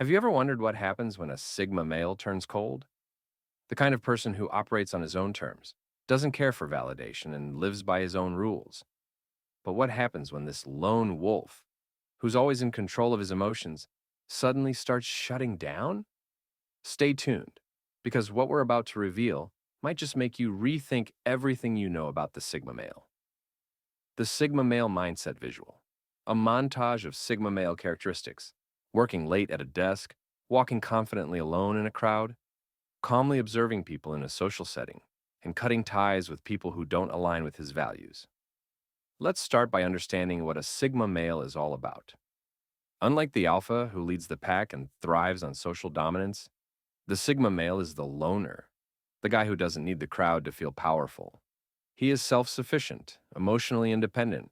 Have you ever wondered what happens when a Sigma male turns cold? The kind of person who operates on his own terms, doesn't care for validation, and lives by his own rules. But what happens when this lone wolf, who's always in control of his emotions, suddenly starts shutting down? Stay tuned, because what we're about to reveal might just make you rethink everything you know about the Sigma male. The Sigma male mindset visual. A montage of Sigma male characteristics. Working late at a desk, walking confidently alone in a crowd, calmly observing people in a social setting, and cutting ties with people who don't align with his values. Let's start by understanding what a Sigma male is all about. Unlike the Alpha, who leads the pack and thrives on social dominance, the Sigma male is the loner, the guy who doesn't need the crowd to feel powerful. He is self sufficient, emotionally independent,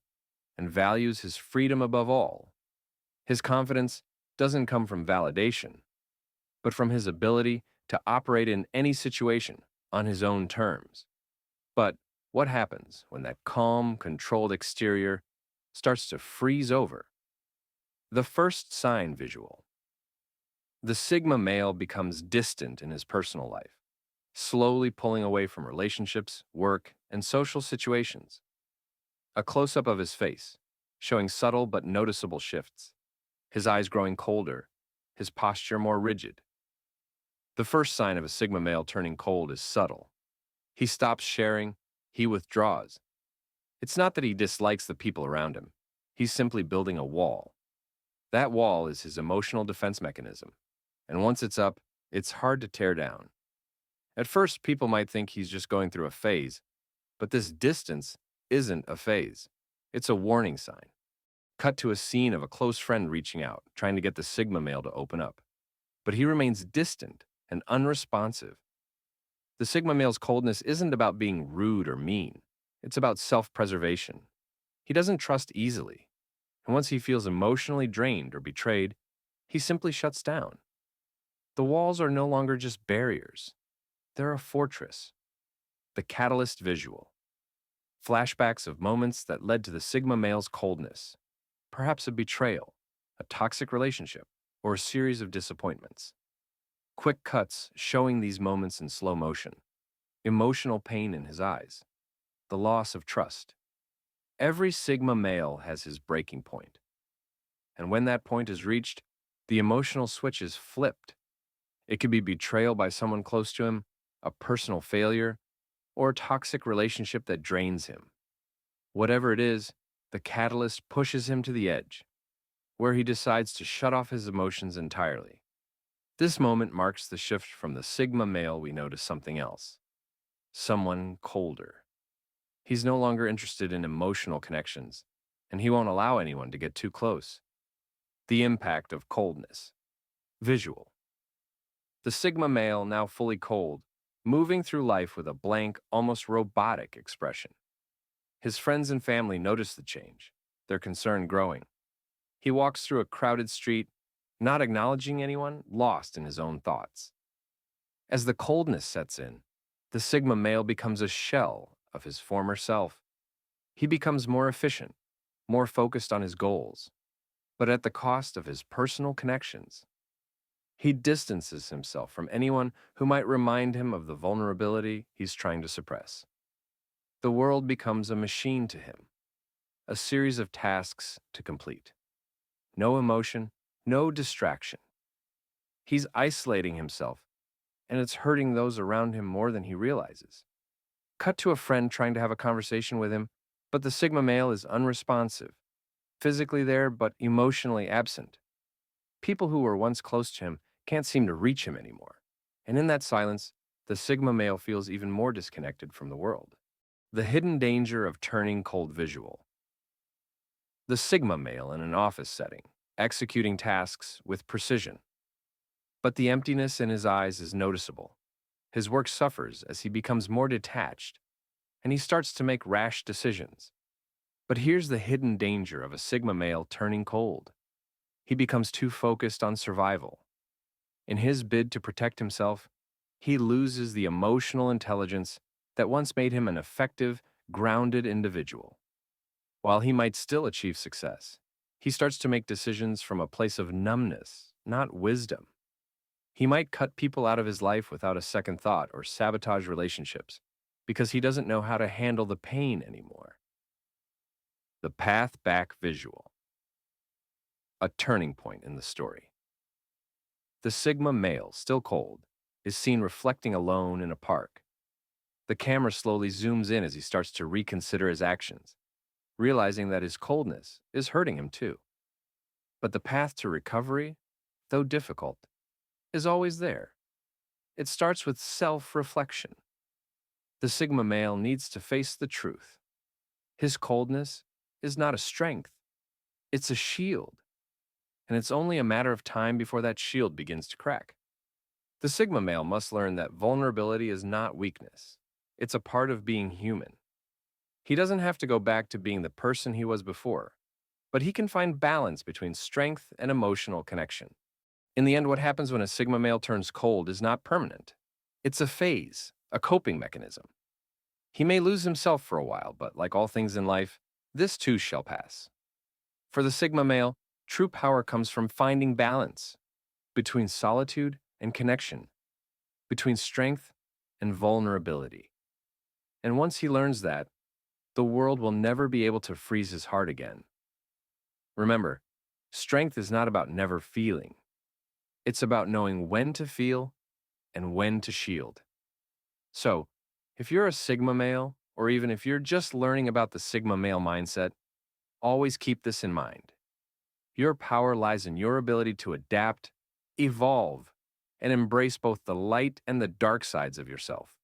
and values his freedom above all. His confidence doesn't come from validation, but from his ability to operate in any situation on his own terms. But what happens when that calm, controlled exterior starts to freeze over? The first sign visual. The Sigma male becomes distant in his personal life, slowly pulling away from relationships, work, and social situations. A close up of his face, showing subtle but noticeable shifts, his eyes growing colder, his posture more rigid. The first sign of a Sigma male turning cold is subtle. He stops sharing, he withdraws. It's not that he dislikes the people around him, he's simply building a wall. That wall is his emotional defense mechanism, and once it's up, it's hard to tear down. At first, people might think he's just going through a phase, but this distance isn't a phase. It's a warning sign. Cut to a scene of a close friend reaching out, trying to get the Sigma male to open up. But he remains distant and unresponsive. The Sigma male's coldness isn't about being rude or mean. It's about self-preservation. He doesn't trust easily, and once he feels emotionally drained or betrayed, he simply shuts down. The walls are no longer just barriers. They're a fortress. The catalyst visual. Flashbacks of moments that led to the Sigma male's coldness. Perhaps a betrayal, a toxic relationship, or a series of disappointments. Quick cuts showing these moments in slow motion. Emotional pain in his eyes. The loss of trust. Every Sigma male has his breaking point. And when that point is reached, the emotional switch is flipped. It could be betrayal by someone close to him, a personal failure, or a toxic relationship that drains him. Whatever it is, the catalyst pushes him to the edge, where he decides to shut off his emotions entirely. This moment marks the shift from the Sigma male we know to something else, someone colder. He's no longer interested in emotional connections, and he won't allow anyone to get too close. The impact of coldness. Visual. The Sigma male, now fully cold, moving through life with a blank, almost robotic expression. His friends and family notice the change, their concern growing. He walks through a crowded street, not acknowledging anyone, lost in his own thoughts. As the coldness sets in, the Sigma male becomes a shell of his former self. He becomes more efficient, more focused on his goals, but at the cost of his personal connections. He distances himself from anyone who might remind him of the vulnerability he's trying to suppress. The world becomes a machine to him, a series of tasks to complete. No emotion, no distraction. He's isolating himself, and it's hurting those around him more than he realizes. Cut to a friend trying to have a conversation with him, but the Sigma male is unresponsive, physically there but emotionally absent. People who were once close to him can't seem to reach him anymore. And in that silence, the Sigma male feels even more disconnected from the world. The hidden danger of turning cold visual. The Sigma male in an office setting, executing tasks with precision. But the emptiness in his eyes is noticeable. His work suffers as he becomes more detached, and he starts to make rash decisions. But here's the hidden danger of a Sigma male turning cold. He becomes too focused on survival. In his bid to protect himself, he loses the emotional intelligence that once made him an effective, grounded individual. While he might still achieve success, he starts to make decisions from a place of numbness not wisdom. He might cut people out of his life without a second thought or sabotage relationships because he doesn't know how to handle the pain anymore. The path back visual, a turning point in the story. The Sigma male, still cold, is seen reflecting alone in a park. The camera slowly zooms in as he starts to reconsider his actions, realizing that his coldness is hurting him too. But the path to recovery, though difficult, is always there. It starts with self-reflection. The Sigma male needs to face the truth. His coldness is not a strength, it's a shield, and it's only a matter of time before that shield begins to crack. The Sigma male must learn that vulnerability is not weakness. It's a part of being human. He doesn't have to go back to being the person he was before, but he can find balance between strength and emotional connection. In the end, what happens when a Sigma male turns cold is not permanent. It's a phase, a coping mechanism. He may lose himself for a while, but like all things in life, this too shall pass. For the Sigma male, true power comes from finding balance between solitude and connection, between strength and vulnerability. And once he learns that, the world will never be able to freeze his heart again. Remember, strength is not about never feeling. It's about knowing when to feel and when to shield. So, if you're a Sigma male, or even if you're just learning about the Sigma male mindset, always keep this in mind. Your power lies in your ability to adapt, evolve, and embrace both the light and the dark sides of yourself.